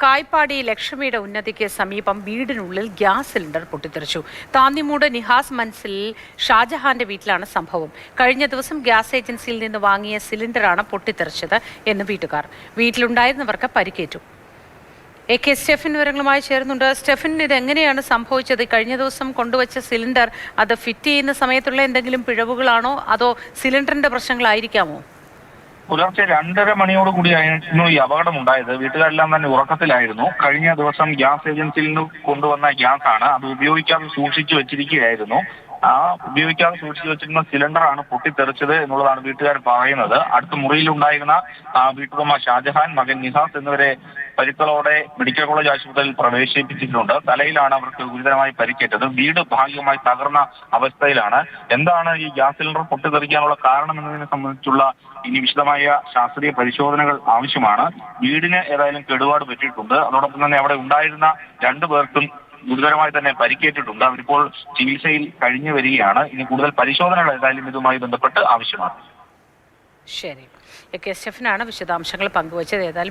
കായ്പാടി ലക്ഷ്മിയുടെ ഉന്നതിക്ക് സമീപം വീടിനുള്ളിൽ ഗ്യാസ് സിലിണ്ടർ പൊട്ടിത്തെറിച്ചു. താന്നിമൂട് നിഹാസ് മൻസിലിൽ ഷാജഹാന്റെ വീട്ടിലാണ് സംഭവം. കഴിഞ്ഞ ദിവസം ഗ്യാസ് ഏജൻസിയിൽ നിന്ന് വാങ്ങിയ സിലിണ്ടറാണ് പൊട്ടിത്തെറിച്ചത് എന്ന് വീട്ടുകാർ. വീട്ടിലുണ്ടായിരുന്നവർക്ക് പരിക്കേറ്റു. AK സ്റ്റെഫിൻ വിവരങ്ങളുമായി ചേരുന്നുണ്ട്. സ്റ്റെഫിൻ, ഇത് എങ്ങനെയാണ് സംഭവിച്ചത്? കഴിഞ്ഞ ദിവസം കൊണ്ടുവച്ച സിലിണ്ടർ അത് ഫിറ്റ് ചെയ്യുന്ന സമയത്തുള്ള എന്തെങ്കിലും പിഴവുകളാണോ അതോ സിലിണ്ടറിന്റെ പ്രശ്നങ്ങളായിരിക്കാമോ? പുലർച്ചെ 2:30 മണിയോട് കൂടിയായിരുന്നു ഈ അപകടമുണ്ടായത്. വീട്ടുകാരെല്ലാം തന്നെ ഉറക്കത്തിലായിരുന്നു. കഴിഞ്ഞ ദിവസം ഗ്യാസ് ഏജൻസിയിൽ നിന്ന് കൊണ്ടുവന്ന ഗ്യാസ് ആണ്. അത് ഉപയോഗിക്കാതെ സൂക്ഷിച്ചു വെച്ചിരിക്കുകയായിരുന്നു. ആ ഉപയോഗിക്കാതെ സൂക്ഷിച്ചു വെച്ചിരുന്ന സിലിണ്ടറാണ് പൊട്ടിത്തെറിച്ചത് എന്നുള്ളതാണ് വീട്ടുകാർ പറയുന്നത്. അടുത്ത മുറിയിലുണ്ടായിരുന്ന വീട്ടുടമ ഷാജഹാൻ, മകൻ നിഹാസ് എന്നിവരെ പരിക്കുകളോടെ മെഡിക്കൽ കോളേജ് ആശുപത്രിയിൽ പ്രവേശിപ്പിച്ചിട്ടുണ്ട്. തലയിലാണ് അവർക്ക് ഗുരുതരമായി പരിക്കേറ്റത്. വീട് ഭാഗികമായി തകർന്ന അവസ്ഥയിലാണ്. എന്താണ് ഈ ഗ്യാസ് സിലിണ്ടർ പൊട്ടിത്തെറിക്കാനുള്ള കാരണം എന്നതിനെ സംബന്ധിച്ചുള്ള ഇനി വിശദമായ ശാസ്ത്രീയ പരിശോധനകൾ ആവശ്യമാണ്. വീടിന് ഏതായാലും കേടുപാട് പറ്റിയിട്ടുണ്ട്. അതോടൊപ്പം തന്നെ അവിടെ ഉണ്ടായിരുന്ന 2 പേർക്കും ഗുരുതരമായി തന്നെ പരിക്കേറ്റിട്ടുണ്ട്. അവരിപ്പോൾ ചികിത്സയിൽ കഴിഞ്ഞു വരികയാണ്. ഇനി കൂടുതൽ പരിശോധനകൾ ഏതായാലും ഇതുമായി ബന്ധപ്പെട്ട് ആവശ്യമാണ്. ശരി, AK സ്റ്റെഫിനാണ് വിശദാംശങ്ങൾ പങ്കുവച്ചത്. ഏതായാലും